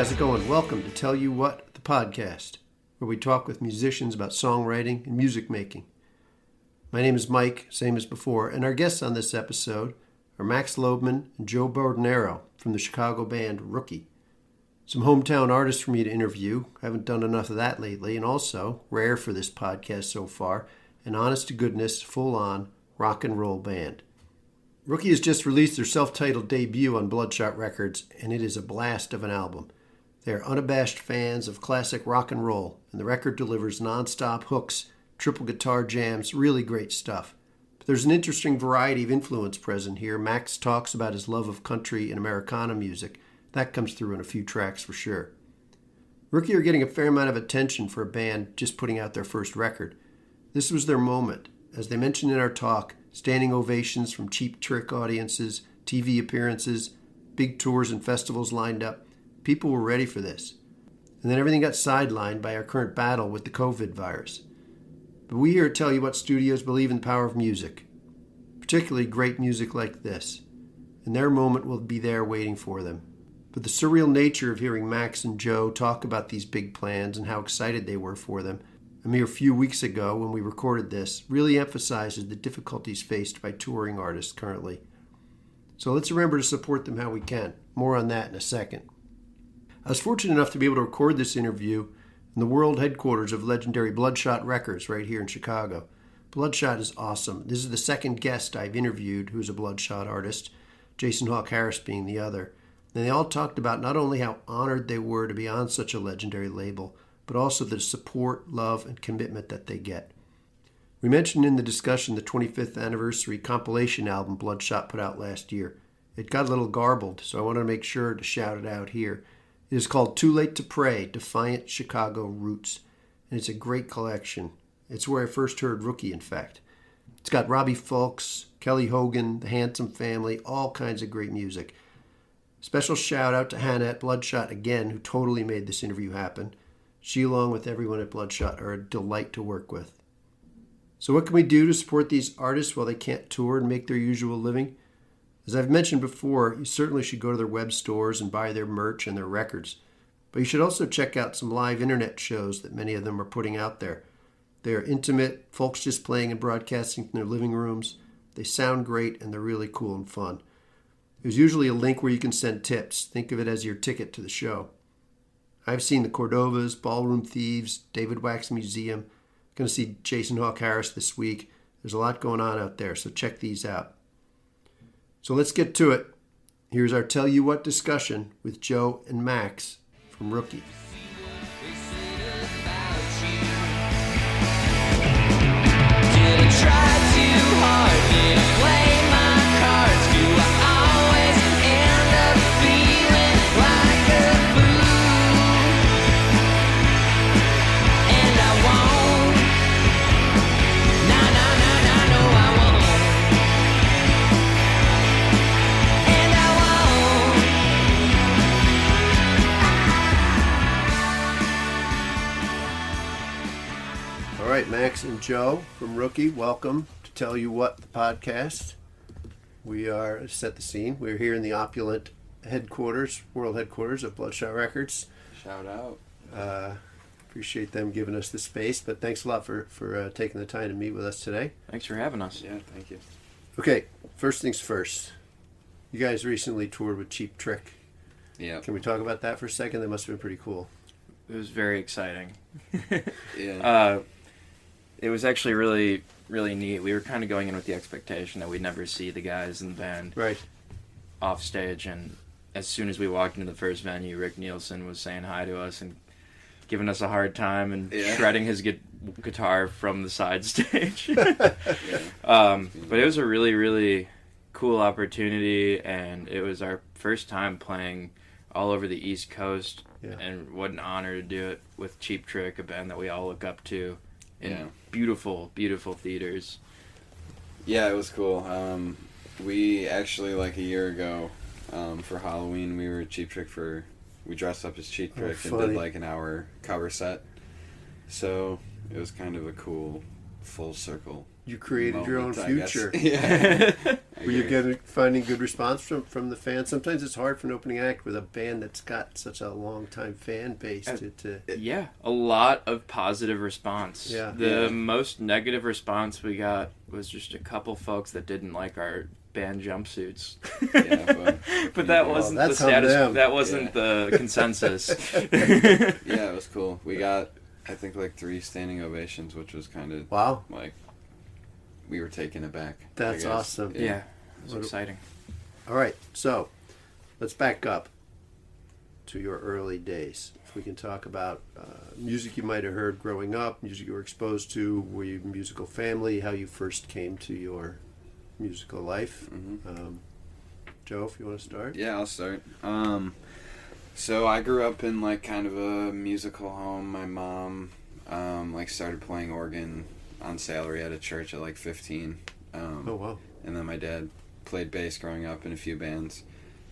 how's it going? Welcome to Tell You What, the podcast, where we talk with musicians about songwriting and music making. My name is Mike, same as before, and our guests on this episode are Max Loebman and Joe Bordenaro from the Chicago band Rookie. Some hometown artists for me to interview. Haven't done enough of that lately, and also, rare for this podcast so far, an honest-to-goodness, full-on rock and roll band. Rookie has just released their self-titled debut on Bloodshot Records, and it is a blast of an album. They are unabashed fans of classic rock and roll, and the record delivers non-stop hooks, triple guitar jams, really great stuff. But there's an interesting variety of influence present here. Max talks about his love of country and Americana music. That comes through in a few tracks for sure. Rookie are getting a fair amount of attention for a band just putting out their first record. This was their moment. As they mentioned in our talk, standing ovations from Cheap Trick audiences, TV appearances, big tours and festivals lined up. People were ready for this. And then everything got sidelined by our current battle with the COVID virus. But we here at Tell You What Studios believe in the power of music, particularly great music like this. And their moment will be there waiting for them. But the surreal nature of hearing Max and Joe talk about these big plans and how excited they were for them a mere few weeks ago when we recorded this really emphasizes the difficulties faced by touring artists currently. So let's remember to support them how we can. More on that in a second. I was fortunate enough to be able to record this interview in the world headquarters of legendary Bloodshot Records right here in Chicago. Bloodshot is awesome. This is the second guest I've interviewed who's a Bloodshot artist, Jason Hawk Harris being the other. And they all talked about not only how honored they were to be on such a legendary label, but also the support, love, and commitment that they get. We mentioned in the discussion the 25th anniversary compilation album Bloodshot put out last year. It got a little garbled, so I wanted to make sure to shout it out here. It is called Too Late to Pray, Defiant Chicago Roots, and it's a great collection. It's where I first heard Rookie, in fact. It's got Robbie Fulks, Kelly Hogan, the Handsome Family, all kinds of great music. Special shout out to Hannah at Bloodshot again, who totally made this interview happen. She, along with everyone at Bloodshot, are a delight to work with. So what can we do to support these artists while they can't tour and make their usual living? As I've mentioned before, you certainly should go to their web stores and buy their merch and their records. But you should also check out some live internet shows that many of them are putting out there. They are intimate, folks just playing and broadcasting from their living rooms. They sound great and they're really cool and fun. There's usually a link where you can send tips. Think of it as your ticket to the show. I've seen the Cordovas, Ballroom Thieves, David Wax Museum. Going to see Jason Hawk Harris this week. There's a lot going on out there, so check these out. So let's get to it. Here's our Tell You What discussion with Joe and Max from Rookie. All right, Max and Joe from Rookie, welcome to Tell You What, the podcast. We are, set the scene, we're here in the opulent headquarters, world headquarters of Bloodshot Records. Shout out. Appreciate them giving us the space, but thanks a lot for taking the time to meet with us today. Thanks for having us. Yeah, thank you. Okay, first things first. You guys recently toured with Cheap Trick. Yeah. Can we talk about that for a second? That must have been pretty cool. It was very exciting. Yeah. It was actually really, really neat. We were kind of going in with the expectation that we'd never see the guys in the band Right. off stage, and as soon as we walked into the first venue, Rick Nielsen was saying hi to us and giving us a hard time and shredding his guitar from the side stage. But it was a really, really cool opportunity, and it was our first time playing all over the East Coast, and what an honor to do it with Cheap Trick, a band that we all look up to. In beautiful, beautiful theaters. Yeah, it was cool. We actually, like a year ago, for Halloween, we were Cheap Trick we dressed up as Cheap Trick and did like an hour cover set. So it was kind of a cool full circle. You created your own future. Yeah. Were you finding good response from the fans? Sometimes it's hard for an opening act with a band that's got such a long time fan base Yeah, a lot of positive response. Yeah. The most negative response we got was just a couple folks that didn't like our band jumpsuits. But that wasn't the status. That wasn't the consensus. Yeah, it was cool. We got, I think, like 3 standing ovations, which was kind of like we were taken aback. That's awesome. Yeah, it was exciting. All right, so let's back up to your early days. If we can talk about music you might have heard growing up, music you were exposed to, were you a musical family, how you first came to your musical life. Joe, if you want to start. Yeah, I'll start. So I grew up in like kind of a musical home. My mom like started playing organ on salary at a church at like 15. Oh wow. And then my dad played bass growing up in a few bands.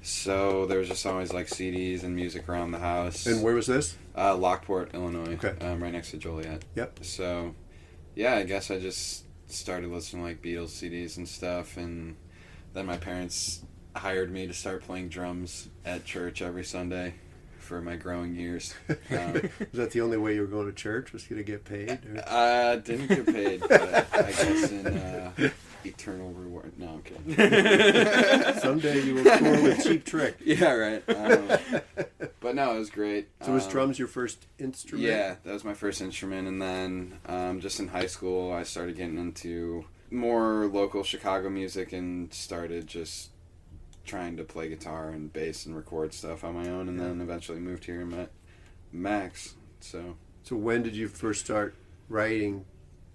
So there was just always like CDs and music around the house. And where was this? Lockport, Illinois. Okay. Right next to Joliet. Yep. So yeah, I guess I just started listening to like Beatles CDs and stuff, and then my parents hired me to start playing drums at church every Sunday for my growing years. Was that the only way you were going to church? Was you going to get paid? Didn't get paid, but I guess in eternal reward. No, I'm kidding. Someday you will tour with Cheap Trick. Yeah, right. But no, it was great. So was drums your first instrument? Yeah, that was my first instrument, and then just in high school I started getting into more local Chicago music and started just trying to play guitar and bass and record stuff on my own, and then eventually moved here and met Max. So when did you first start writing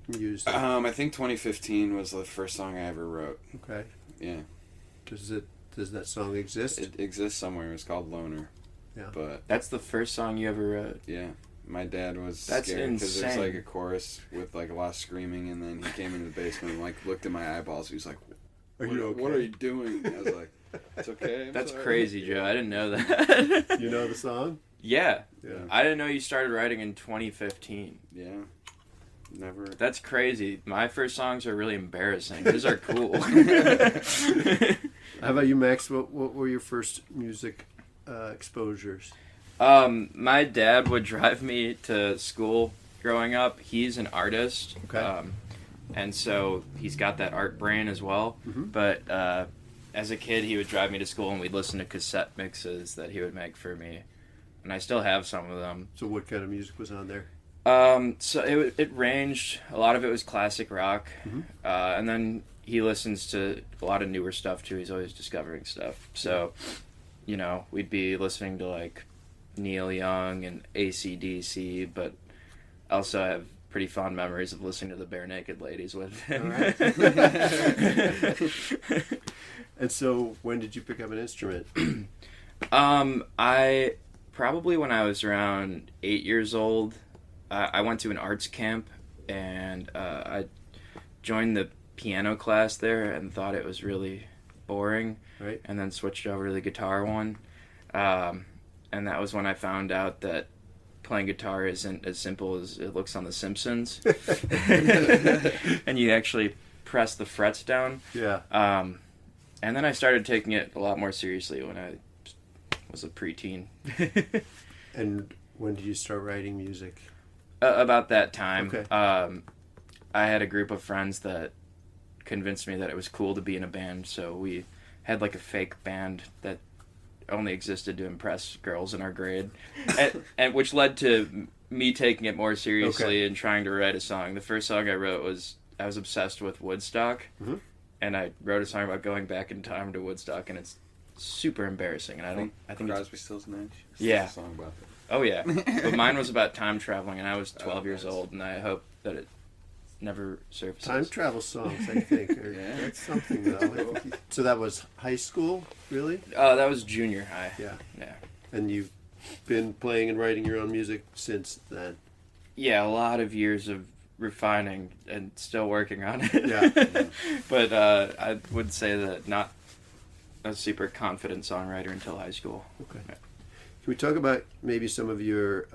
music? I think 2015 was the first song I ever wrote. Okay. Yeah. Does that song exist? It exists somewhere. It's called Loner. Yeah. But that's the first song you ever wrote? Yeah. My dad was scared because there's like a chorus with like a lot of screaming, and then he came into the basement and like looked at my eyeballs. He was like, "Are you okay? What are you doing?" I was like, "It's okay." That's sorry. Crazy, Joe. I didn't know that. You know the song? Yeah. I didn't know you started writing in 2015. Yeah. Never. That's crazy. My first songs are really embarrassing. These are cool. How about you, Max? What were your first music exposures? My dad would drive me to school growing up. He's an artist. Okay. And so he's got that art brain as well. Mm-hmm. But as a kid, he would drive me to school and we'd listen to cassette mixes that he would make for me. And I still have some of them. So what kind of music was on there? So it ranged. A lot of it was classic rock. Mm-hmm. And then he listens to a lot of newer stuff too. He's always discovering stuff. So, you know, we'd be listening to like Neil Young and AC/DC, but also I have pretty fond memories of listening to the Bare Naked Ladies with him. All right. And so when did you pick up an instrument? I probably when I was around 8 years old. I went to an arts camp and I joined the piano class there and thought it was really boring. Right. And then switched over to the guitar one. And that was when I found out that playing guitar isn't as simple as it looks on The Simpsons. And you actually press the frets down. Yeah. And then I started taking it a lot more seriously when I was a preteen. And when did you start writing music? About that time. Okay. I had a group of friends that convinced me that it was cool to be in a band, so we had like a fake band that only existed to impress girls in our grade, and which led to me taking it more seriously and trying to write a song. The first song I wrote was I was obsessed with Woodstock, and I wrote a song about going back in time to Woodstock, and it's super embarrassing. And I think Crosby, Stills and Nash. Yeah. A song about that. Oh yeah, but mine was about time traveling, and I was 12 years old, and I hope that it never surfaces. Time travel songs, I think. Yeah. That's something, though. So that was high school, really? That was junior high. Yeah. Yeah. And you've been playing and writing your own music since then? Yeah, a lot of years of refining and still working on it. Yeah. But I would say that not a super confident songwriter until high school. Okay. Yeah. Can we talk about maybe some of your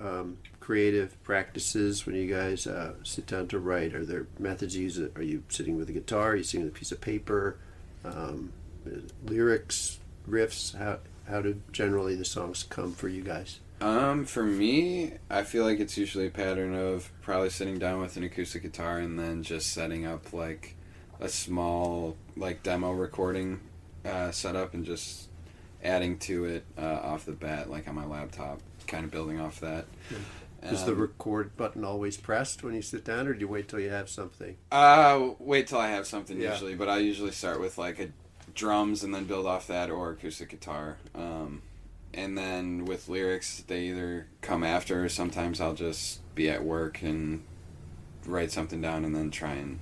creative practices when you guys sit down to write? Are there methods you use? Are you sitting with a guitar? Are you sitting with a piece of paper? lyrics, riffs, how do generally the songs come for you guys? For me, I feel like it's usually a pattern of probably sitting down with an acoustic guitar and then just setting up like a small like demo recording setup and just adding to it off the bat, like on my laptop, kind of building off that. Is the record button always pressed when you sit down, or do you wait till you have something? Wait till I have something usually, but I usually start with like a drums and then build off that, or acoustic guitar. And then with lyrics, they either come after, or sometimes I'll just be at work and write something down and then try and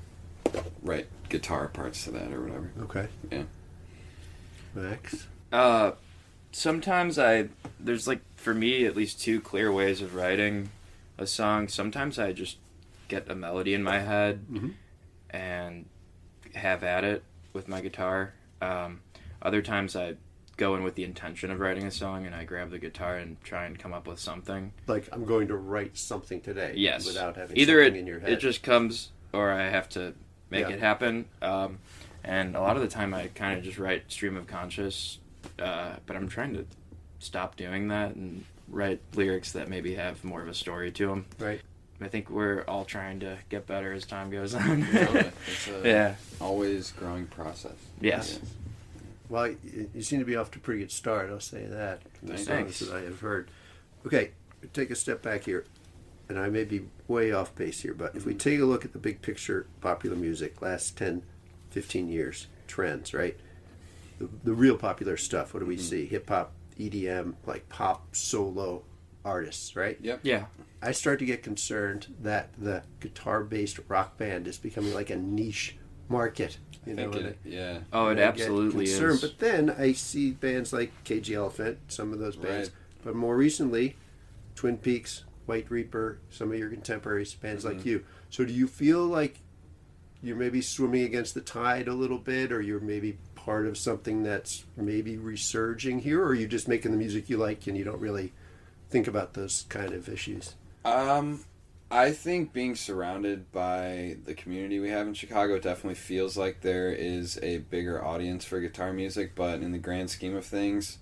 write guitar parts to that or whatever. Okay. Yeah. Max? Sometimes there's like, for me, at least two clear ways of writing a song. Sometimes I just get a melody in my head and have at it with my guitar. Other times I go in with the intention of writing a song and I grab the guitar and try and come up with something. Like, I'm going to write something today. Yes. Without having either something in your head. it just comes, or I have to make it happen. And a lot of the time I kind of just write stream of conscious, but I'm trying to stop doing that and write lyrics that maybe have more of a story to them. Right. I think we're all trying to get better as time goes on. It's Yeah. always growing process. Yes. Well, you seem to be off to a pretty good start, I'll say that. From the songs that I have heard. Okay, take a step back here, and I may be way off base here, but if we take a look at the big picture popular music, last 10, 15 years, trends, right? The real popular stuff, what do we see? Hip-hop, EDM, like pop solo artists, right? Yep. Yeah. I start to get concerned that the guitar-based rock band is becoming like a niche market. You know, yeah. Oh, it absolutely is. But then I see bands like KG Elephant, some of those bands, but more recently, Twin Peaks, White Reaper, some of your contemporaries, bands like you. So do you feel like you're maybe swimming against the tide a little bit, or you're maybe part of something that's maybe resurging here, or are you just making the music you like and you don't really think about those kind of issues? I think being surrounded by the community we have in Chicago definitely feels like there is a bigger audience for guitar music, but in the grand scheme of things,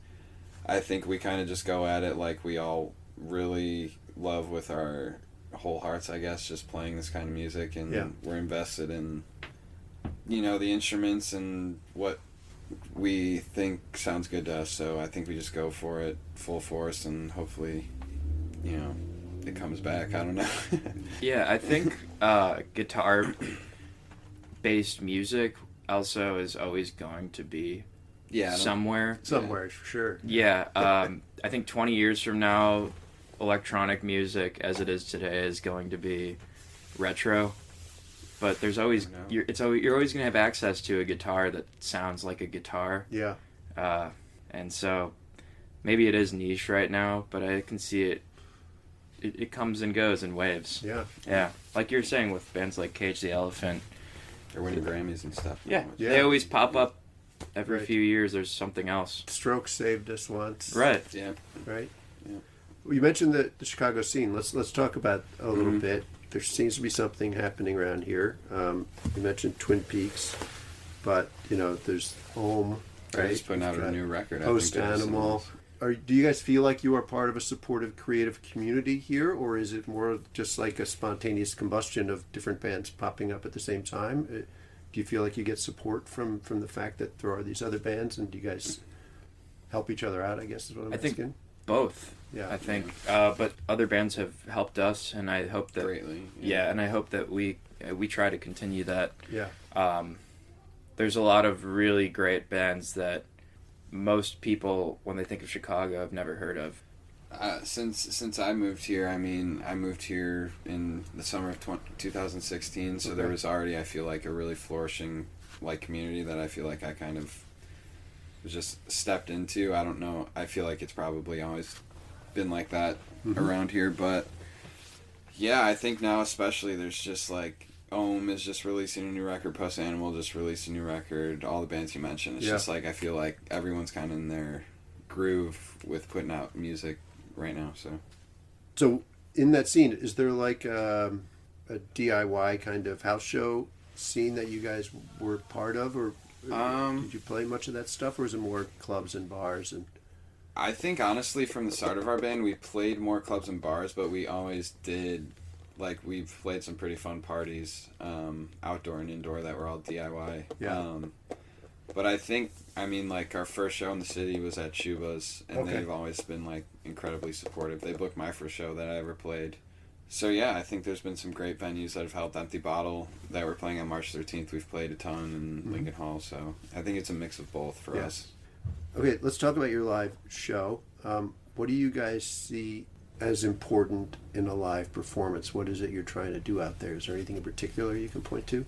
I think we kind of just go at it like we all really love with our whole hearts, I guess, just playing this kind of music, and we're invested in, you know, the instruments and what we think sounds good to us, so I think we just go for it full force, and hopefully, you know, it comes back. I don't know. Yeah, I think guitar-based music also is always going to be somewhere. Somewhere, for sure. Yeah, I think 20 years from now, electronic music as it is today is going to be retro. But there's always you're always going to have access to a guitar that sounds like a guitar. Yeah. And so maybe it is niche right now, but I can see it comes and goes in waves. Yeah. Yeah. Like you're saying with bands like Cage the Elephant. They're winning Grammys and stuff. Yeah. They always pop up every few years. There's something else. Strokes saved us once. Right. Yeah. Right? Yeah. Well, you mentioned the Chicago scene. Let's talk about a little bit. There seems to be something happening around here. You mentioned Twin Peaks, but, you know, there's Home, They're right? just putting out a new record. Post Animal. Do you guys feel like you are part of a supportive creative community here, or is it more just like a spontaneous combustion of different bands popping up at the same time? Do you feel like you get support from the fact that there are these other bands, and do you guys help each other out, I guess is what I'm asking? think both. Yeah. I think, but other bands have helped us, and I hope that greatly. Yeah, and I hope that we try to continue that. Yeah. There's a lot of really great bands that most people, when they think of Chicago, have never heard of. Since I moved here, I mean, I moved here in the summer of 2016, so there was already, I feel like, a really flourishing like community that I feel like I kind of was just stepped into. I don't know. I feel like it's probably always been like that around here, but yeah, I think now especially there's just like Ohm is just releasing a new record, Post Animal just released a new record, all the bands you mentioned. It's just like I feel like everyone's kind of in their groove with putting out music right now. So in that scene, is there like a DIY kind of house show scene that you guys were part of, or Did you play much of that stuff, or was it more clubs and bars? And I think honestly, from the start of our band, we played more clubs and bars, but we always did. Like, we've played some pretty fun parties, outdoor and indoor, that were all DIY. Yeah. But I think, I mean, like, our first show in the city was at Shuba's, and they've always been, like, incredibly supportive. They booked my first show that I ever played. So, yeah, I think there's been some great venues that have helped. Empty Bottle, that we're playing on March 13th, we've played a ton in Lincoln Hall, so I think it's a mix of both for us. Okay, let's talk about your live show. What do you guys see as important in a live performance? What is it you're trying to do out there? Is there anything in particular you can point to?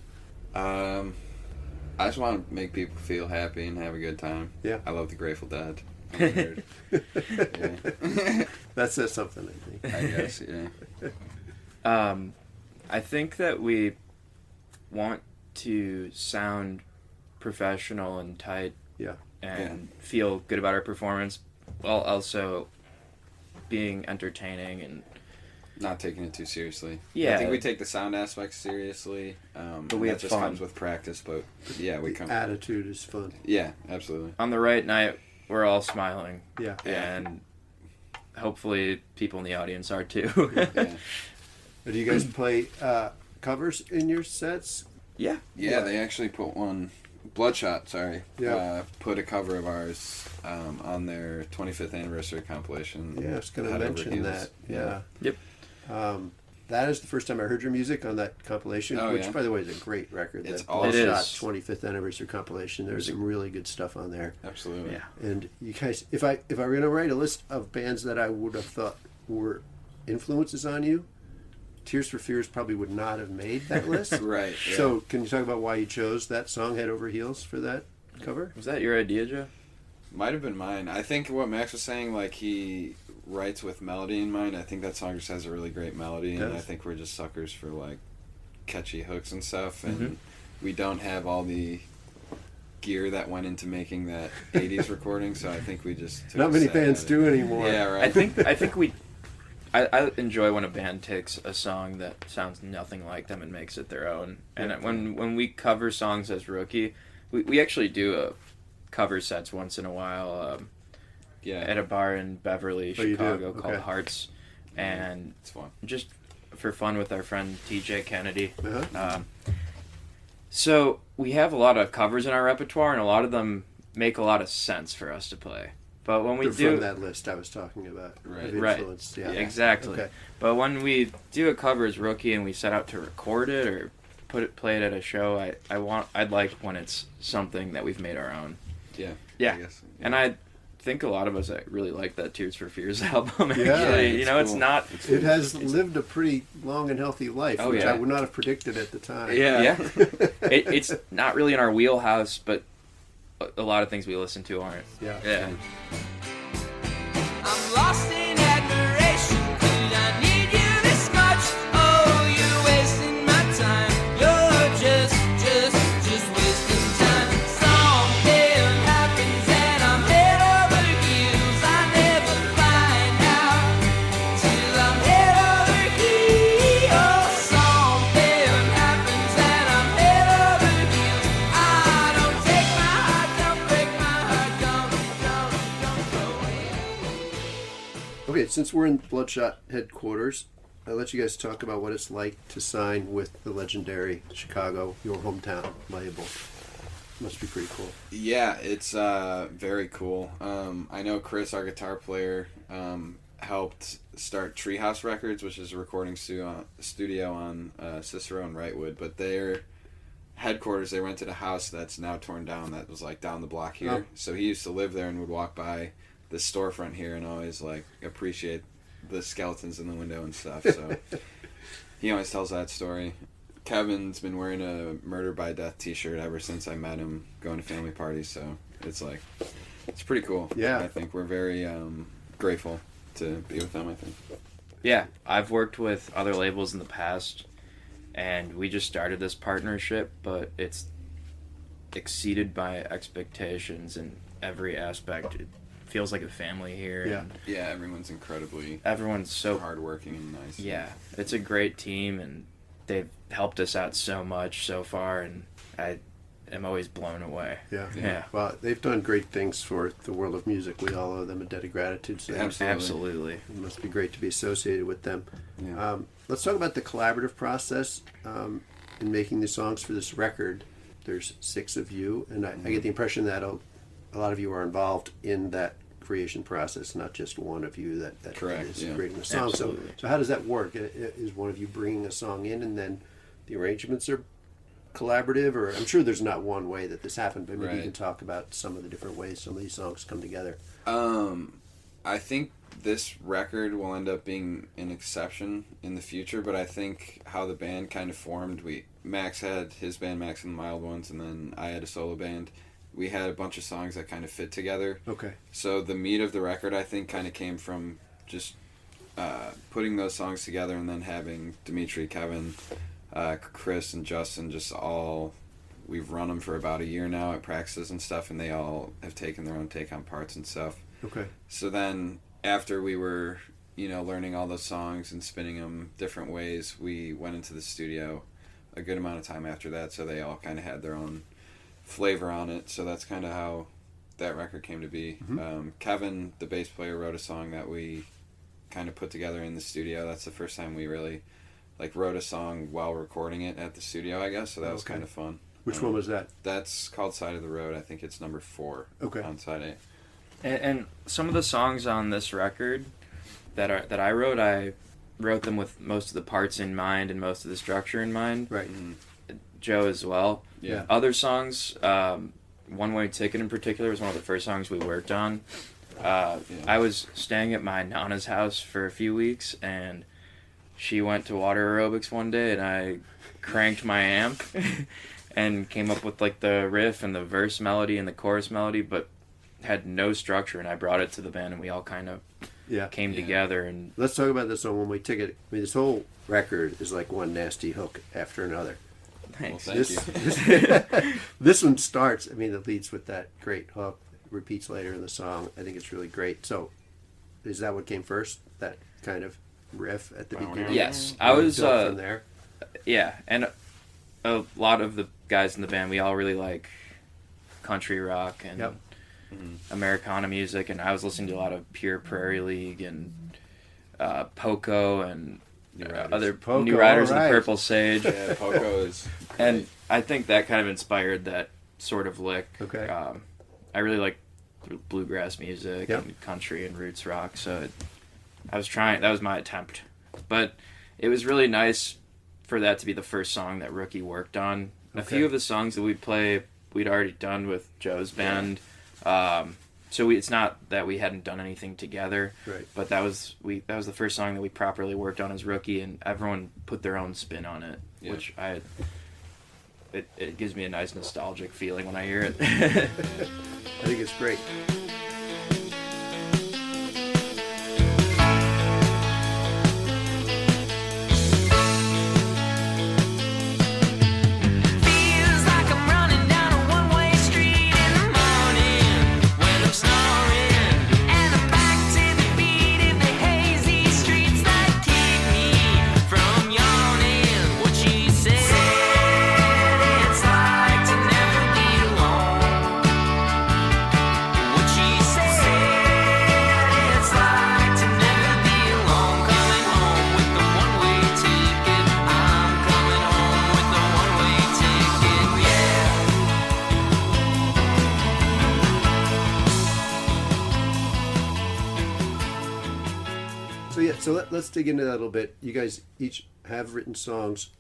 I just want to make people feel happy and have a good time. Yeah. I love the Grateful Dead. I'm a nerd. Yeah. That says something, I think. I guess, yeah. I think that we want to sound professional and tight and feel good about our performance, while also being entertaining and not taking it too seriously. Yeah. I think we take the sound aspect seriously. But we that have just fun. comes with practice, but yeah, we The come. attitude is fun. Yeah, absolutely. on the right night, we're all smiling. Yeah. And hopefully people in the audience are too. Yeah. Do you guys play covers in your sets? Yeah. Yeah, they actually put one. Bloodshot, sorry. Yeah. Put a cover of ours on their 25th anniversary compilation. Yeah, I was going to Head Over mention Heels. that. Yeah. Yep. That is the first time I heard your music on that compilation, Oh, which, yeah. by the way, is a great record. It's that awesome. It Bloodshot is. 25th anniversary compilation. There's some really good stuff on there. Absolutely. Yeah. And you guys, if I were going to write a list of bands that I would have thought were influences on you, Tears for Fears probably would not have made that list. Right. Yeah. So, can you talk about why you chose that song, Head Over Heels, for that cover? Was that your idea, Joe? Might have been mine. I think what Max was saying, like, he writes with melody in mind. I think that song just has a really great melody, and I think we're just suckers for, like, catchy hooks and stuff, and we don't have all the gear that went into making that 80s recording, so I think we just took Not a many stab bands at do it. anymore. Yeah, right. I think I enjoy when a band takes a song that sounds nothing like them and makes it their own. And when we cover songs as Rookie, we actually do cover sets once in a while at a bar in Beverly, Oh, you do? Chicago called Okay. Hearts. And It's fun. just for fun with our friend TJ Kennedy. Uh-huh. So we have a lot of covers in our repertoire, and a lot of them make a lot of sense for us to play. But when we They're do from that list I was talking about. Right. Of Right. influence. Yeah. exactly. Okay. But when we do a cover as Rookie and we set out to record it or play it at a show, I'd like when it's something that we've made our own. Yeah. Yeah. I guess. And I think a lot of us really like that Tears for Fears album. Actually, Yeah, it's it's cool. not. It has lived a pretty long and healthy life, Oh, which yeah. I would not have predicted at the time. Yeah, it's not really in our wheelhouse, but a lot of things we listen to aren't. Yeah. I'm lost in admiration. Could I need you this much? Oh, you're wasting my time. You're just wasting time. Something happens and I'm head over heels. I never find out till I'm head over heels. Something happens and I'm head over heels. I don't take my heart, don't break my heart, don't throw away. Okay, since we're in Bloodshot headquarters, I'll let you guys talk about what it's like to sign with the legendary Chicago, your hometown label. Must be pretty cool. Yeah, it's very cool. I know Chris, our guitar player, helped start Treehouse Records, which is a recording studio on Cicero and Wrightwood. But their headquarters, they rented a house that's now torn down that was like down the block here. Oh. So he used to live there and would walk by the storefront here and always like appreciate the skeletons in the window and stuff. So he always tells that story. Kevin's been wearing a Murder by Death t-shirt ever since I met him going to family parties, so it's pretty cool. Yeah. I think we're very grateful to be with them, I think. Yeah, I've worked with other labels in the past, and we just started this partnership, but it's exceeded my expectations in every aspect. It feels like a family here. Yeah. And Yeah, everyone's incredibly everyone's so hardworking and nice. Yeah, it's a great team, and they've helped us out so much so far, and am always blown away. Yeah. Well, they've done great things for the world of music. We all owe them a debt of gratitude. So Absolutely. It must be great to be associated with them. Yeah. Let's talk about the collaborative process in making the songs for this record. There's 6 of you, and I get the impression that a lot of you are involved in that creation process, not just one of you that Correct, is yeah. creating a song. So how does that work? Is one of you bringing a song in, and then the arrangements are collaborative? Or I'm sure there's not one way that this happened, but maybe you can talk about some of the different ways some of these songs come together. I think this record will end up being an exception in the future, but I think how the band kind of formed, Max had his band, Max and the Mild Ones, and then I had a solo band. We had a bunch of songs that kind of fit together. Okay. So the meat of the record, I think, kind of came from just putting those songs together, and then having Dimitri, Kevin, Chris, and Justin we've run them for about a year now at practices and stuff, and they all have taken their own take on parts and stuff. Okay. So then after we were, learning all those songs and spinning them different ways, we went into the studio a good amount of time after that, so they all kind of had their own flavor on it. So that's kind of how that record came to be. Kevin, the bass player, wrote a song that we kind of put together in the studio. That's the first time we really wrote a song while recording it at the studio, I guess. So that was kind of fun. Which one was that? That's called Side of the Road. I think it's number 4 on side A. And some of the songs on this record that I wrote them with most of the parts in mind and most of the structure in mind. Right. Joe as well. Yeah. Other songs, One Way Ticket in particular was one of the first songs we worked on. I was staying at my Nana's house for a few weeks, and she went to water aerobics one day, and I cranked my amp and came up with the riff and the verse melody and the chorus melody, but had no structure, and I brought it to the band, and we all kind of came together. And let's talk about this on One Way Ticket. I mean, this whole record is like one nasty hook after another. Thanks. Well, thank you. This one starts, it leads with that great hook, repeats later in the song. I think it's really great. So is that what came first? That kind of riff at the beginning? Yes. I was from there. Yeah, and a lot of the guys in the band, we all really like country rock and Americana music, and I was listening to a lot of Pure Prairie League and Poco and other New Riders and the Purple Sage. Yeah, Poco is great. And I think that kind of inspired that sort of lick. Okay. I really like bluegrass music and country and roots rock, so that was my attempt. But it was really nice for that to be the first song that Rookie worked on. A few of the songs that we'd play, we'd already done with Joe's band. So it's not that we hadn't done anything together, right? But that was the first song that we properly worked on as Rookie, and everyone put their own spin on it, which it gives me a nice nostalgic feeling when I hear it. I think it's great. Feels like I'm running down a one-way street in the morning when I'm snoring, and I'm back to the beat in the hazy streets that keep me from yawning. What she said, it's like to never be alone. What she said, it's like to never be alone. Coming home with the one-way ticket. I'm coming home with the one-way ticket, yeah. So let's dig into that a little bit. You guys each have written songs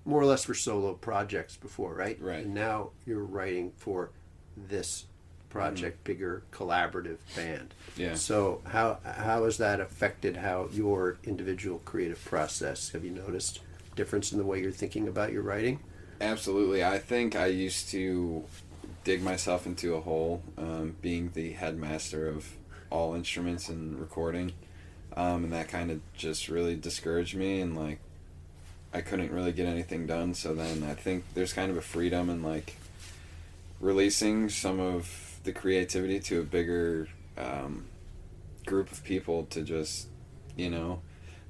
more or less for solo projects before, right? Right. And now you're writing for this project, bigger collaborative band. Yeah. So how has that affected how your individual creative process? Have you noticed difference in the way you're thinking about your writing? Absolutely. I think I used to dig myself into a hole, being the headmaster of all instruments and recording, and that kind of just really discouraged me, and I couldn't really get anything done. So then I think there's kind of a freedom in releasing some of the creativity to a bigger group of people to just,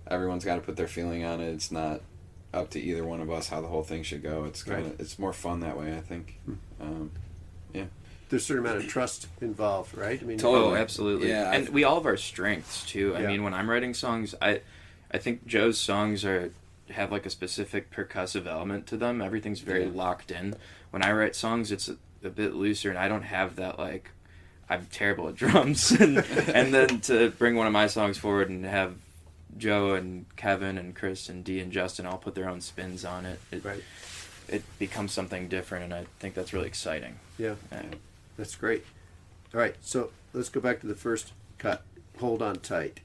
everyone's got to put their feeling on it. It's not up to either one of us how the whole thing should go. It's kind of it's more fun that way, I think. Yeah. There's a certain amount of trust involved, right? I mean, Oh, absolutely. Yeah, and we all have our strengths too. I Yeah. mean, when I'm writing songs, I think Joe's songs have like a specific percussive element to them. Everything's very locked in. When I write songs, it's a bit looser, and I don't have that, like, I'm terrible at drums. and then to bring one of my songs forward and have Joe and Kevin and Chris and Dee and Justin all put their own spins on it, it becomes something different, and I think that's really exciting. Yeah, that's great. All right, so let's go back to the first cut. Hold On Tight.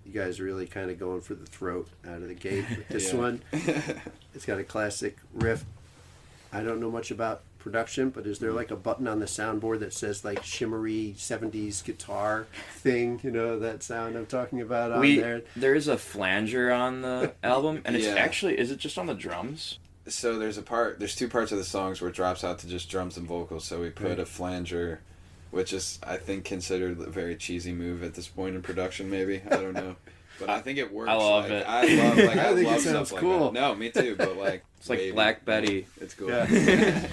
You guys are really kind of going for the throat out of the gate with this one. It's got a classic riff. I don't know much about production, but is there like a button on the soundboard that says like shimmery 70s guitar thing? You know, that sound I'm talking about on there? There is a flanger on the album, and it's actually, is it just on the drums? So there's two parts of the songs where it drops out to just drums and vocals, so we put a flanger, which is, I think, considered a very cheesy move at this point in production, maybe. I don't know. But I think it works. I love it. I love I think it sounds stuff cool. like that. No, me too, but like... It's like Black Betty. It's cool. Yeah.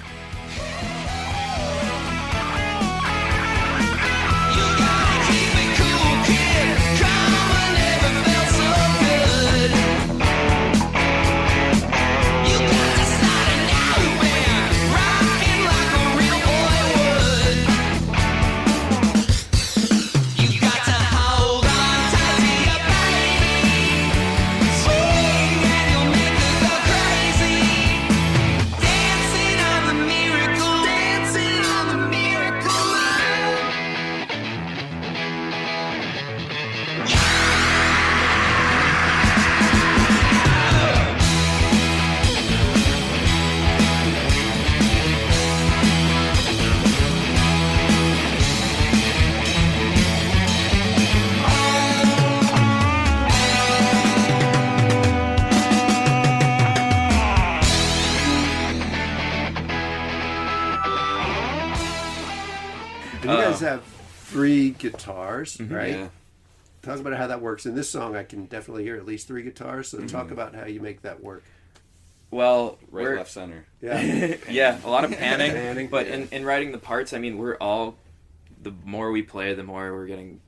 You guys have 3 guitars, right? Yeah. Talk about how that works. In this song, I can definitely hear at least 3 guitars, so talk about how you make that work. Well, Right, left, center. Yeah. yeah, a lot of panning. Panning, But yeah. in writing the parts, I mean, we're all, the more we play, the more we're getting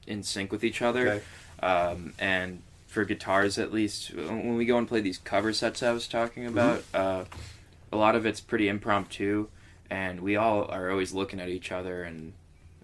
in sync with each other. Okay. And for guitars, at least, when we go and play these cover sets I was talking about, a lot of it's pretty impromptu, and we all are always looking at each other and,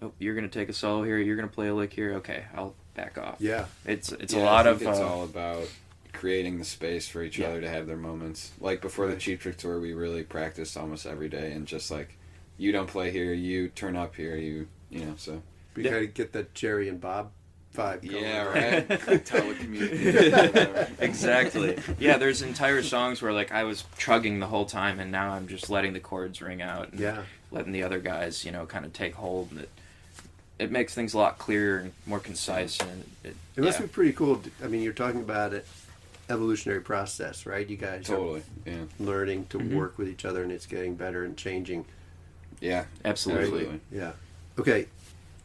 oh, you're going to take a solo here, you're going to play a lick here, okay, I'll back off. Yeah. It's Yeah, a lot I of... think it's all about creating the space for each Yeah. other to have their moments. Like before the Cheap Trick tour, we really practiced almost every day, and just like, you don't play here, you turn up here, you know, so. We got to get that Jerry and Bob vibe going. Yeah, right. Telecommunications. Exactly. Yeah, there's entire songs where like I was chugging the whole time, and now I'm just letting the chords ring out and letting the other guys, you know, kind of take hold, and it makes things a lot clearer and more concise. And It must be pretty cool. I mean, you're talking about it, evolutionary process, right? You guys Totally, are yeah. learning to work with each other, and it's getting better and changing. Yeah, Absolutely. Yeah. Okay.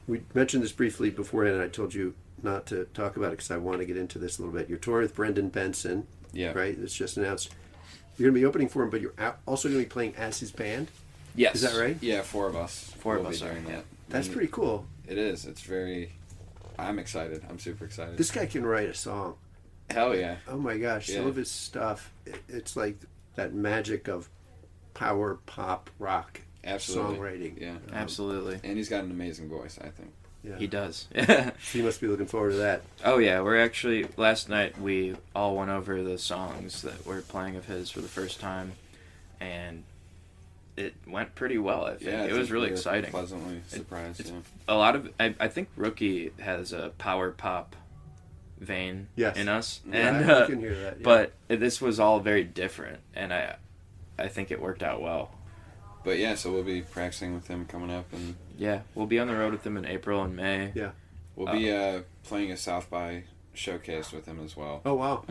We mentioned this briefly beforehand, and I told you not to talk about it because I want to get into this a little bit. You're touring with Brendan Benson, right? It's just announced. You're going to be opening for him, but you're also going to be playing as his band? Yes. Is that right? Yeah, 4 of us. Four of will be us are, doing yeah. that. That's And pretty cool. It is. It's very... I'm excited. I'm super excited. This guy can write a song. Hell yeah. Oh my gosh, Yeah. some of his stuff, it's like that magic of power pop rock Absolutely. songwriting. Yeah. Absolutely. And he's got an amazing voice, I think. Yeah. He does. So you must be looking forward to that. Oh yeah, we're actually, last night we all went over the songs that we're playing of his for the first time, and it went pretty well, I think. Yeah, it was really we were exciting. Pleasantly surprised, it's yeah. A lot of, I think Rookie has a power pop vein in us, and I can hear that. Yeah. but this was all very different, and I think it worked out well. But yeah, so we'll be practicing with him coming up, and Yeah, we'll be on the road with him in April and May. Yeah. we'll be playing a South by showcase with him as well. Oh wow.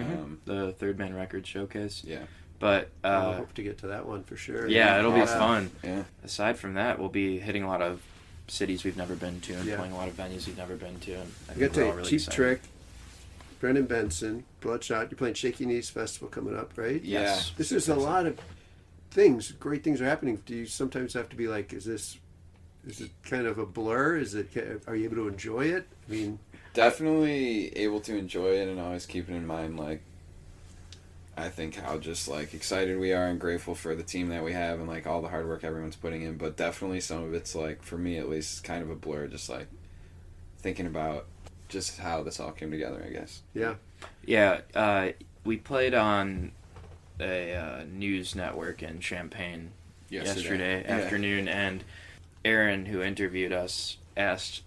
The Third Man Records showcase. Yeah. But I hope to get to that one for sure. yeah, it'll be fun. Yeah. Aside from that, we'll be hitting a lot of cities we've never been to and Yeah. playing a lot of venues we've never been to. And I I think got to we're tell all you, really Cheap excited. Trick, Brendan Benson, Bloodshot. You're playing Shaky Knees Festival coming up, right? Yes. This is a lot of things. Great things are happening. Do you sometimes have to be like, is it kind of a blur? Are you able to enjoy it? I mean, definitely able to enjoy it, and always keeping in mind, like, I think how just, like, excited we are and grateful for the team that we have and, like, all the hard work everyone's putting in. But definitely some of it's, like, for me at least, kind of a blur, just, like, thinking about just how this all came together, I guess. yeah. Yeah, we played on a news network in Champaign yesterday afternoon, and Aaron, who interviewed us, asked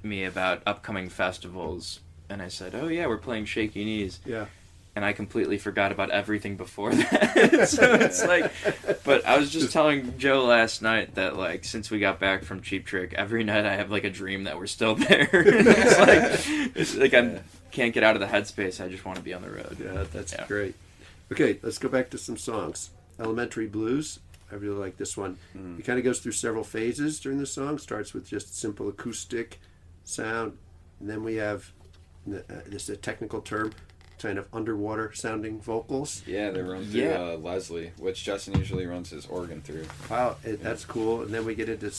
me about upcoming festivals, and I said, "Oh yeah, we're playing Shaky Knees." Yeah. And I completely forgot about everything before that. So it's like, but I was just telling Joe last night that, like, since we got back from Cheap Trick, every night I have, like, a dream that we're still there. it's like I can't get out of the headspace. I just want to be on the road. Yeah, that's great. Okay, let's go back to some songs. Elementary Blues. I really like this one. It kind of goes through several phases during the song. Starts with just simple acoustic sound, and then we have this is a technical term, kind of underwater sounding vocals. Yeah, they run through Leslie, which Justin usually runs his organ through. Wow, that's cool. And then we get into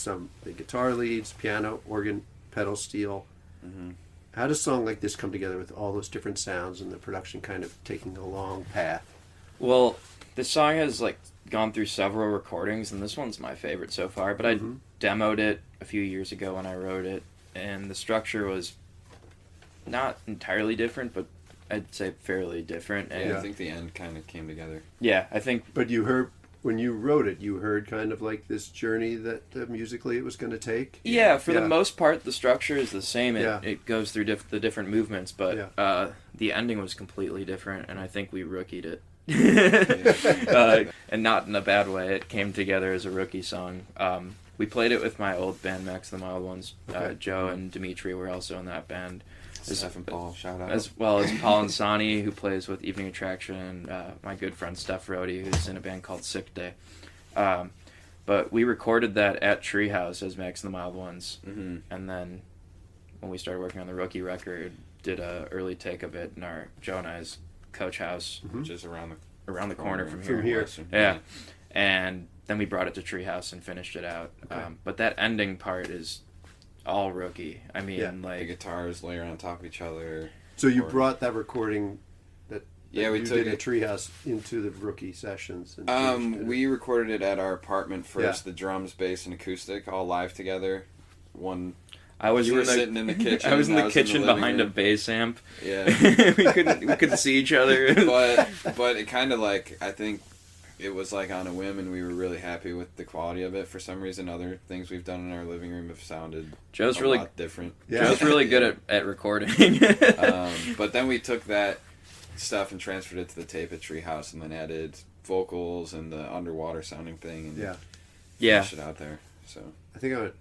the guitar leads, piano, organ, pedal steel. Mm-hmm. How does a song like this come together with all those different sounds and the production kind of taking a long path? Well, this song has, like, gone through several recordings, and this one's my favorite so far. But I demoed it a few years ago when I wrote it, and the structure was not entirely different, but I'd say fairly different. And I think the end kind of came together. Yeah, I think. But you heard, when you wrote it, you heard kind of like this journey that musically it was going to take? Yeah, for the most part, the structure is the same. It goes through the different movements, but the ending was completely different, and I think we rookied it. And not in a bad way. It came together as a rookie song. We played it with my old band, Max the Mild Ones. Joe and Dimitri were also in that band. Steph and Paul, shout out. As well as Paul and Sani, who plays with Evening Attraction, and my good friend Steph Rohde, who's in a band called Sick Day. But we recorded that at Treehouse as Max and the Mild Ones. Mm-hmm. And then when we started working on the rookie record, did a early take of it in our Joe and I's coach house, which is around the corner from here. Yeah. And then we brought it to Treehouse and finished it out. Okay. But that ending part is all rookie. I mean, like, the guitars layer on top of each other. So you brought that recording that we took did at Treehouse into the rookie sessions. We recorded it at our apartment first. The drums, bass, and acoustic all live together. I was sitting in the kitchen. I was in the kitchen behind a bass amp. Yeah, we couldn't see each other. but it kind of, like, I think it was like on a whim, and we were really happy with the quality of it. For some reason, other things we've done in our living room have sounded a lot different. Yeah. Joe's really good at recording. But then we took that stuff and transferred it to the tape at Treehouse, and then added vocals and the underwater sounding thing, and finished it out there. So I think I would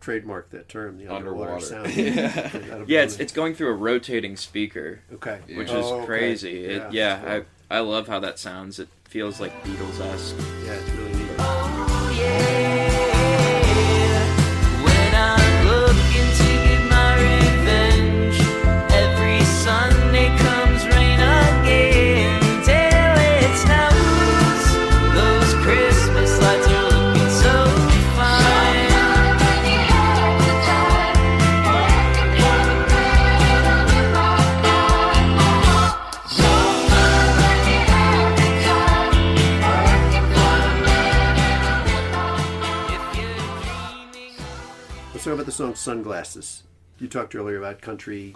trademark that term, the underwater sound. It's going through a rotating speaker. Okay, which is crazy. Cool. I love how that sounds. It feels like Beatles-esque. Yeah, it's really neat. Oh yeah, when I'm looking to get my revenge, every Sunday comes rain again till it snows. Those Christmas lights are looking so fine. Let's talk about the song Sunglasses. You talked earlier about country,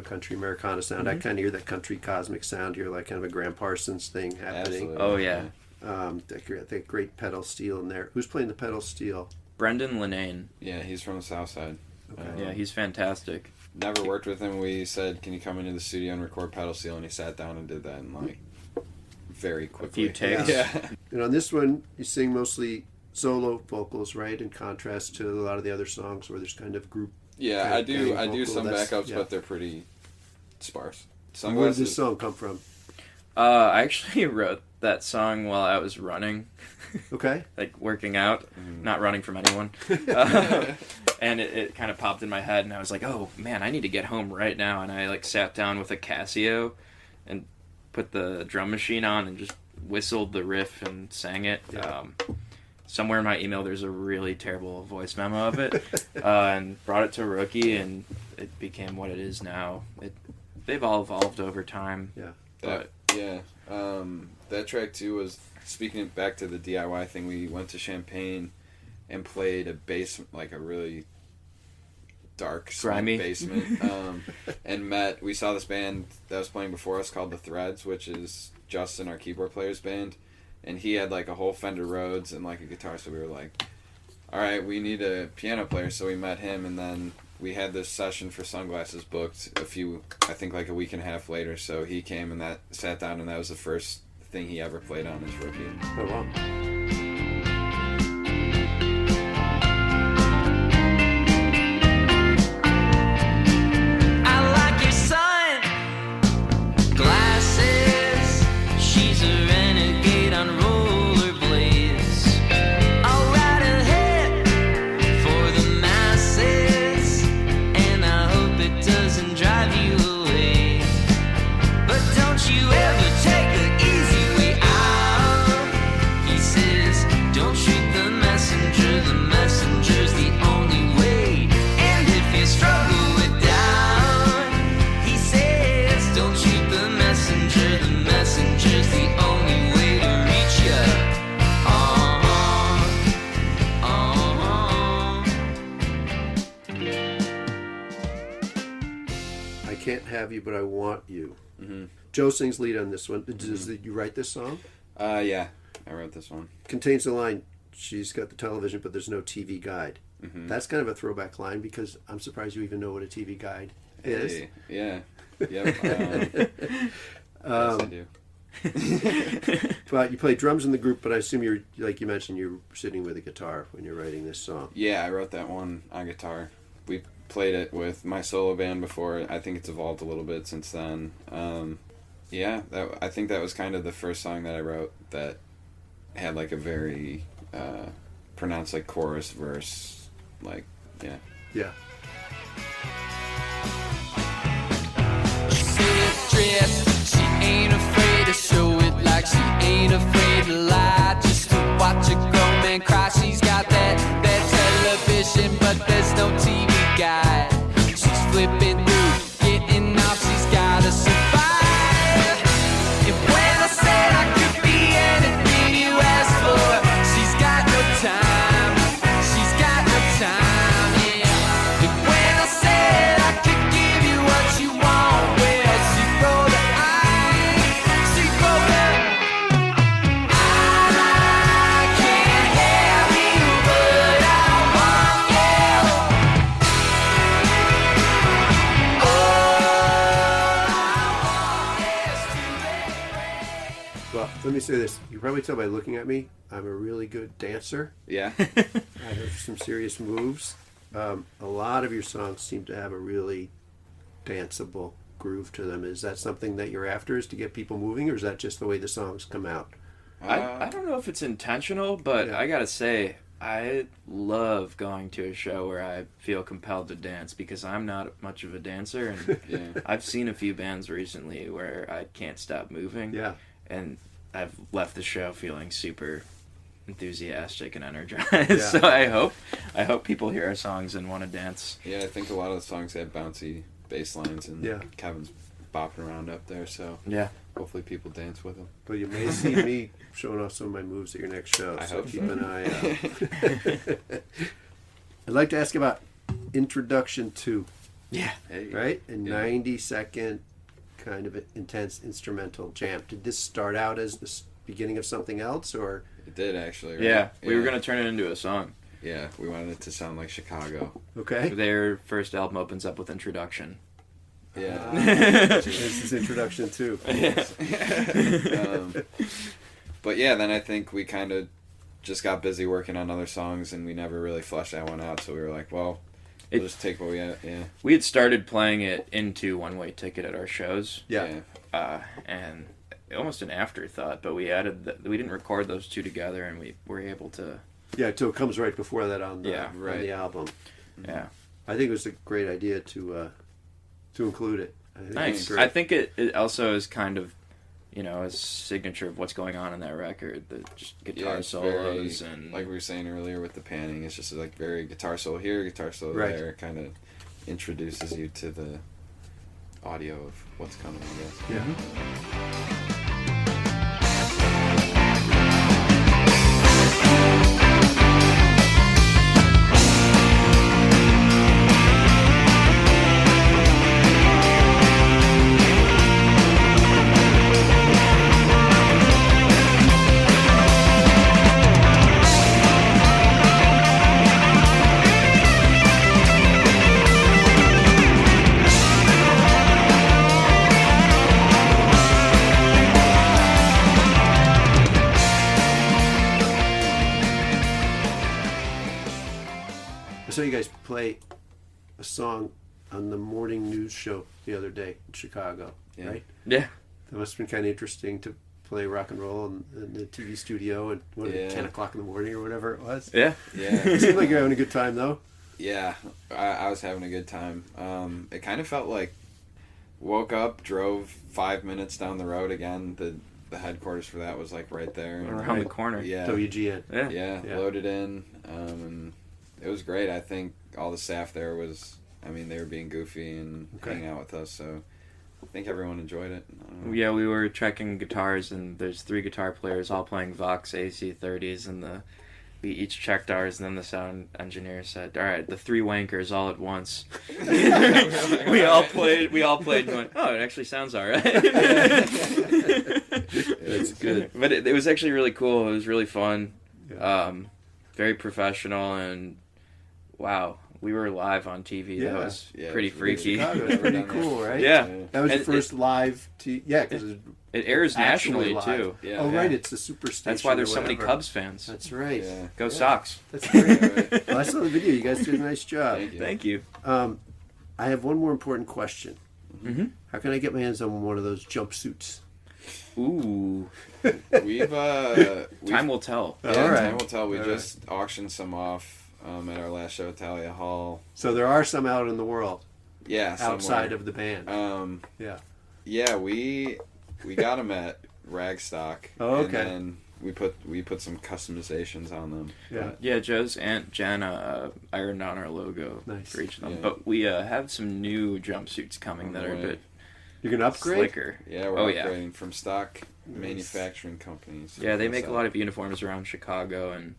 country Americana sound. I kind of hear that country cosmic sound here, like kind of a Graham Parsons thing happening. Absolutely. Oh, yeah. That great pedal steel in there. Who's playing the pedal steel? Brendan Linnane. Yeah, he's from the South Side. Okay. Yeah, he's fantastic. Never worked with him. We said, can you come into the studio and record pedal steel? And he sat down and did that in, like, very quickly. A few takes. Yeah. And on this one, you sing mostly solo vocals, right? In contrast to a lot of the other songs where there's kind of group. Yeah, I do some backups, but they're pretty sparse. Sunglasses. Where did this song come from? I actually wrote that song while I was running. Okay. Like working out, not running from anyone. And it kind of popped in my head, and I was like, oh man, I need to get home right now. And I like sat down with a Casio and put the drum machine on and just whistled the riff and sang it. Yeah. Somewhere in my email there's a really terrible voice memo of it, and brought it to Rookie, and it became what it is now. They've all evolved over time. Yeah. That track too was, speaking back to the DIY thing, we went to Champaign and played a basement, like a really dark, grimy basement, and we saw this band that was playing before us called The Threads, which is Justin, our keyboard player's band, and he had like a whole Fender Rhodes and like a guitar, so we were like, all right, we need a piano player, so we met him, and then we had this session for Sunglasses booked I think like a week and a half later, so he came and sat down, and that was the first thing he ever played on as Rookie. Oh, wow. Can't Have You, But I Want You. Mm-hmm. Joe sings lead on this one. Did you write this song? Yeah, I wrote this one. Contains the line, she's got the television, but there's no TV guide. Mm-hmm. That's kind of a throwback line, because I'm surprised you even know what a TV guide is. Hey, yeah. Yep. Yes, I do. But you play drums in the group, but I assume you're, like you mentioned, you're sitting with a guitar when you're writing this song. Yeah, I wrote that one on guitar. We played it with my solo band before. I think it's evolved a little bit since then. I think that was kind of the first song that I wrote that had like a very pronounced like chorus verse, like yeah. She ain't afraid to show it, like she ain't afraid to lie, just to watch a grown man cry. She's got that television, but there's no TV guide. She's flipping through, getting off, she's gotta survive. And when I said I could be anything you asked for, she's got no time, she's got no time, yeah. And when I said I could give you what you want, well, she rolled her eyes, she rolled her. I can't have you, but I want you. Well, let me say this. You probably tell by looking at me, I'm a really good dancer. Yeah. I have some serious moves. A lot of your songs seem to have a really danceable groove to them. Is that something that you're after, is to get people moving, or is that just the way the songs come out? I don't know if it's intentional, but Yeah. I gotta say, I love going to a show where I feel compelled to dance, because I'm not much of a dancer, and Yeah. I've seen a few bands recently where I can't stop moving, Yeah. and I've left the show feeling super enthusiastic and energized. Yeah. So I hope people hear our songs and want to dance. Yeah, I think a lot of the songs have bouncy bass lines, and Yeah. Kevin's bopping around up there, so Yeah. hopefully people dance with him. But you may see me showing off some of my moves at your next show, I so hope keep so. an eye out. I'd like to ask about Introduction to, Yeah. Hey. right? A Yeah. 90-second kind of intense instrumental jam. Did this start out as the beginning of something else, or? It did, actually, right? Yeah, we were gonna turn it into a song. Yeah, we wanted it to sound like Chicago. Okay. Their first album opens up with Introduction. Yeah. This is Introduction to. But yeah, then I think we kind of just got busy working on other songs, and we never really fleshed that one out, so we were like, well, we'll just take what we had. Yeah. We had started playing it into One Way Ticket at our shows. Yeah. And almost an afterthought, but we didn't record those two together, and we were able to. Yeah, so it comes right before that on the on right. the album. Yeah, I think it was a great idea to include it. Nice. I think it also is kind of, a signature of what's going on in that record. The just guitar solos and like we were saying earlier with the panning, it's just like very guitar solo here, guitar solo there. Kind of introduces you to the audio of what's coming. I guess. Yeah. I saw you guys play a song on the morning news show the other day in Chicago, right? Yeah. That must have been kind of interesting to play rock and roll in the TV studio at 10 o'clock in the morning or whatever it was. Yeah. Yeah. It seemed like you're having a good time, though. Yeah, I was having a good time. It kind of felt like woke up, drove 5 minutes down the road again. The headquarters for that was like right there. Around the corner. Yeah. WGN. Yeah, loaded in. And it was great. I think all the staff there they were being goofy and hanging out with us, so I think everyone enjoyed it. Yeah, we were checking guitars, and there's 3 guitar players all playing Vox AC30s, and we each checked ours, and then the sound engineer said, "All right, the 3 wankers all at once." we all played, and went, "Oh, it actually sounds all right." That's good. But it was actually really cool. It was really fun. Yeah. Very professional, and wow, we were live on TV. Yeah. That was Yeah, pretty it was really freaky. Chicago was pretty cool, right? Yeah. That was And your first live because It airs actually nationally, live. too. Yeah. Oh, right, it's the Superstation. That's why there's or so many whatever. Cubs fans. That's right. Yeah. Go Sox. That's great. Right. Well, I saw the video. You guys did a nice job. Thank you. Thank you. I have one more important question. Mm-hmm. How can I get my hands on one of those jumpsuits? Ooh. We've Time will tell. Yeah, All right. time will tell. We All just auctioned some off at our last show at Talia Hall. So there are some out in the world Yeah, outside somewhere. of the band. Yeah. Yeah, we got them at Ragstock. Oh, okay. And then we put some customizations on them. Yeah. Yeah, Joe's Aunt Jenna ironed on our logo Nice. for each of them. Yeah. But we have some new jumpsuits coming that are a bit You're gonna upgrade. slicker. Yeah, we're Oh, upgrading from stock manufacturing companies. Yeah, they make a lot of uniforms around Chicago, and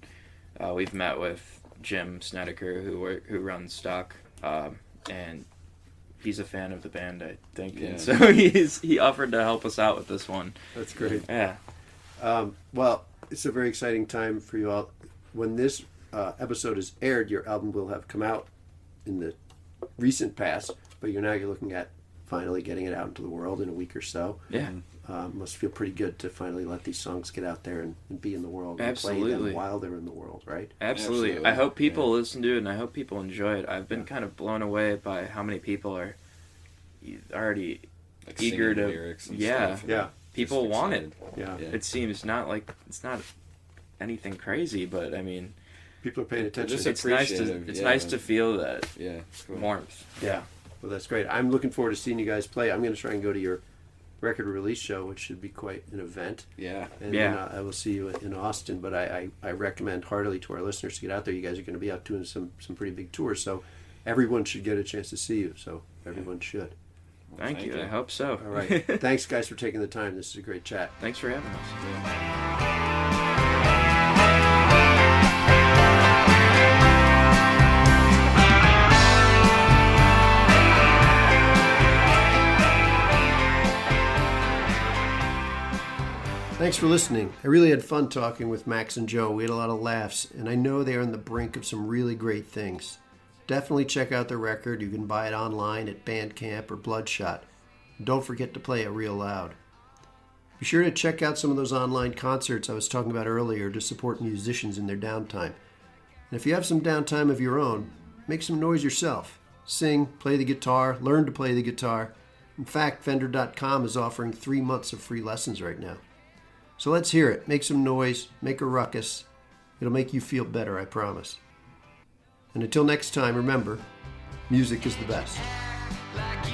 we've met with Jim Snedeker, who runs stock, and he's a fan of the band, I think. Yeah. And so he offered to help us out with this one. That's great. Yeah. Well, it's a very exciting time for you all. When this episode is aired, your album will have come out in the recent past, but you're looking at finally getting it out into the world in a week or so. Yeah. Must feel pretty good to finally let these songs get out there and be in the world and play Absolutely. them while they're in the world, right? Absolutely. I hope people listen to it, and I hope people enjoy it. I've been kind of blown away by how many people are already Like eager singing to. lyrics and Yeah. stuff. Yeah. People Just want it. excited. Yeah. Yeah. It seems it's not anything crazy, but I mean, People are paying attention. just it's nice appreciative, it's yeah. nice to feel that Yeah, cool. warmth. Yeah. Well, that's great. I'm looking forward to seeing you guys play. I'm going to try and go to your record release show, which should be quite an event. Yeah. And Yeah. then, I will see you in Austin. But I recommend heartily to our listeners to get out there. You guys are going to be out doing some pretty big tours, so everyone should get a chance to see you. So everyone should. Thank you. you. I hope so. All right. Thanks, guys, for taking the time. This is a great chat. Thanks for having us. Thanks for listening. I really had fun talking with Max and Joe. We had a lot of laughs, and I know they are on the brink of some really great things. Definitely check out their record. You can buy it online at Bandcamp or Bloodshot. And don't forget to play it real loud. Be sure to check out some of those online concerts I was talking about earlier to support musicians in their downtime. And if you have some downtime of your own, make some noise yourself. Sing, play the guitar, learn to play the guitar. In fact, Fender.com is offering 3 months of free lessons right now. So let's hear it. Make some noise, make a ruckus. It'll make you feel better, I promise. And until next time, remember, music is the best. Like